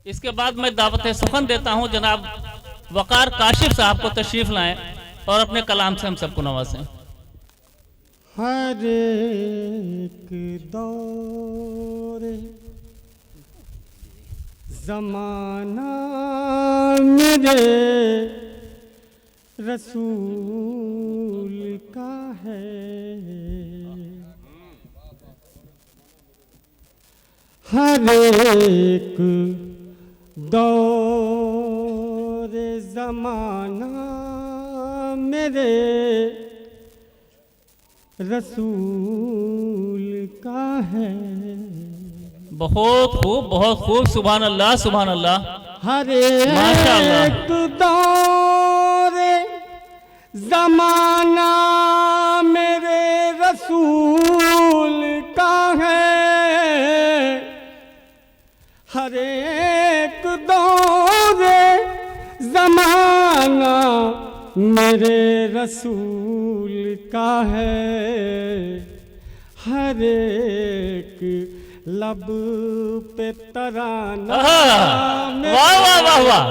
इसके बाद मैं दावत सुखन देता हूं जनाब वकार काशिफ साहब को तशरीफ लाएं और अपने कलाम से हम सबको नवाजें। हर एक दौर ज़माना मेरे रसूल का है, हर एक दौर ज़माना मेरे रसूल का है। बहुत खूब सुभान अल्लाह सुभान अल्लाह। हर एक दौर ज़माना मेरे रसूल का है, हर एक दौर ज़माना मेरे रसूल का है, हर एक लब पे तराना। वाह वाह वाह वाह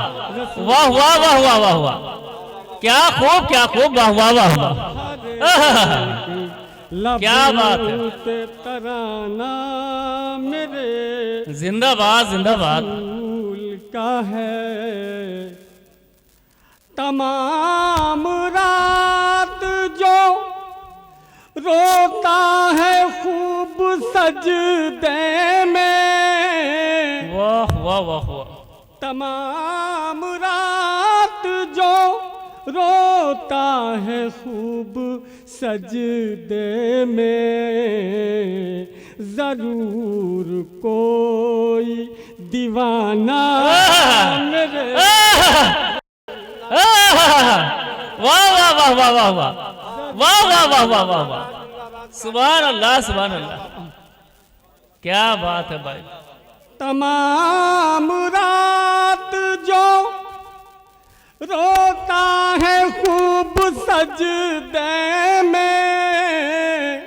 वाह वाह वाह वाह वाह वाह, क्या खूब वाह वाह वाह वाह, क्या बात है। पे तराना मेरे जिंदाबाद जिंदाबाद रसूल का है। तमाम रात जो रोता है खूब सजदे में, वाह वाह वाह वाह, तमाम रात जो रोता है खूब सजदे में, जरूर कोई दीवाना मेरे। वाह वाह वाह वाह वाह वाह वाह वाह वाह वाह वाह वाह, सुभान अल्लाह सुभान अल्लाह, क्या बात है भाई। तमाम रात जो रोता है खूब सजदे में,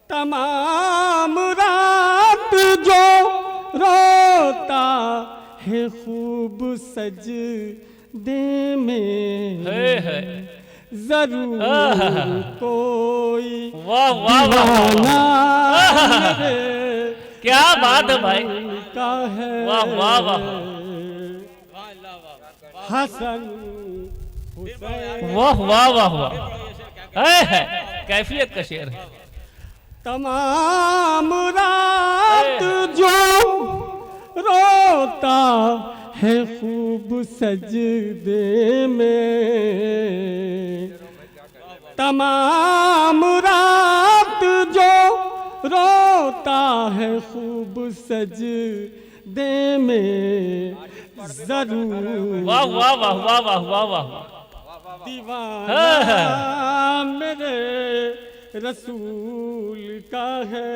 तमाम रात जो रोता है खूब सजदे में, जरूर कोई वाह वाह दीवाना मेरे क्या बात है भाई, का है। वाह वाह वाह हसन हुसैन वाह वाह वाह वाह, है कैफियत का शेर है। तमाम रात जो रोता है खूब सजदे में, तमाम रात जो रोता है खूब सजदे में, जरूर वाह वाह वाह वाह वाह वाह वाह, दीवाना मेरे रसूल का है,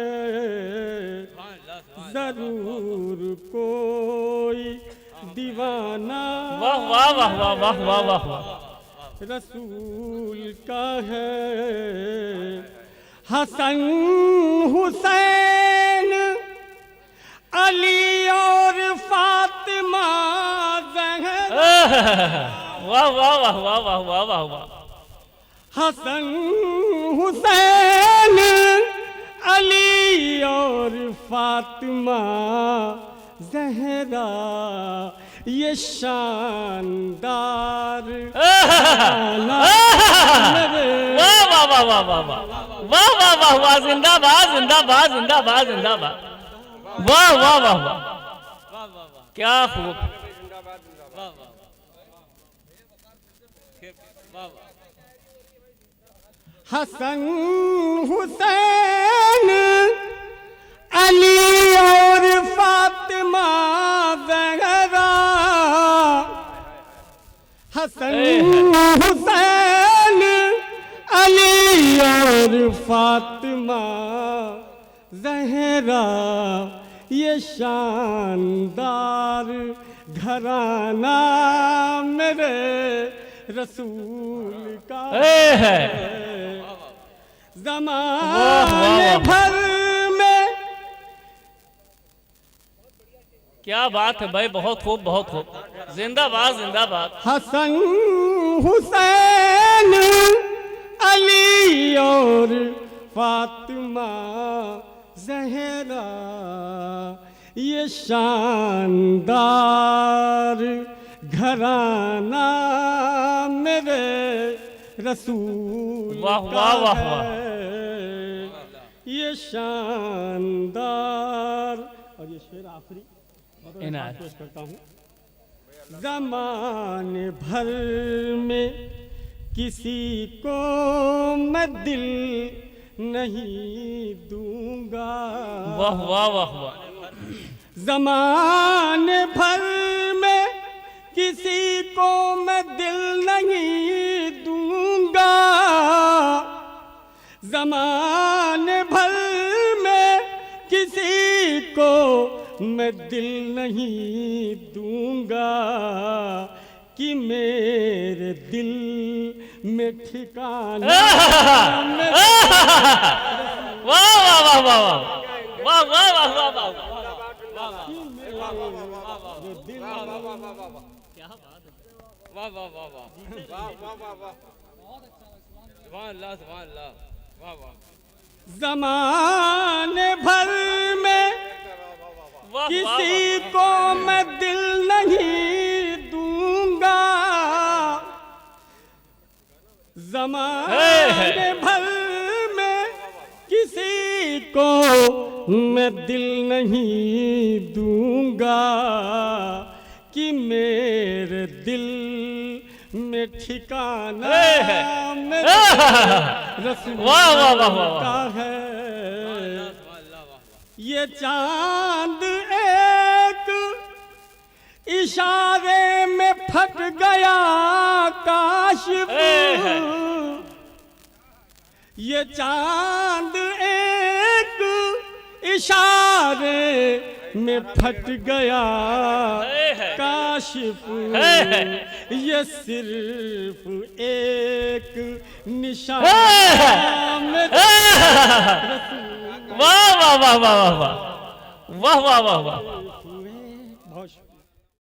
जरूर कोई दीवाना वाह वाह वाह वाह वाह वाह वाह वाह, रसूल का है। हसन हुसैन अली और फातिमा ज़हरा, वाह वाह वाह वाह वाह वाह वाह वाह, हसन हुसैन अली और फातिमा ज़हरा, ये शानदार वाह वाह वाह वाह वाह वाह वाह वाह वाह वाह, जिंदाबाद जिंदाबाद जिंदाबाद जिंदाबाद, वाह वाह वाह वाह, क्या खूब। हसन हुसैन अली और फातिमा ज़हरा, हसन हुसैन अली और फातिमा ज़हरा, ये शानदार घराना मेरे रसूल का है। ज़माने भर में क्या बात है भाई, बहुत खूब बहुत खूब, जिंदाबाद जिंदाबाद। हसन हुसैन अली और फातिमा जहरा, ये शानदार घराना मेरे रसूल वाह, का वाह, वाह, वाह। है। ये शानदार, और ये शेर आखिरी इनायत। पेश करता हूँ। ज़माने भर में किसी को मैं दिल नहीं दूंगा। वाह वाह वाह वाह। ज़माने भर में किसी को मैं दिल नहीं दूंगा। ज़माने भर में किसी को मैं दिल नहीं दूंगा कि मेरे दिल में ठिकाना वाह वाह वाह वाह वाह वाह वाह वाह वाह वाह। वाह वाह वाह वाह वाह वाह वाह वाह, सुभान अल्लाह सुभान अल्लाह, वाह वाह। ज़माने भर में वाह, किसी को मैं दिल नहीं दूंगा। ज़माने भर में किसी को मैं दिल नहीं दूंगा कि मेरे दिल में ठिकाना मेरे रसूल वाह, वाह, वाह, वाह। का है। ये चांद एक इशारे में फट गया काशिफ। ये चांद एक इशारे में फट गया काशिफ। ये सिर्फ एक निशान में वाह वाह वाह वाह वाह वाह वाह वाह वाह वाह।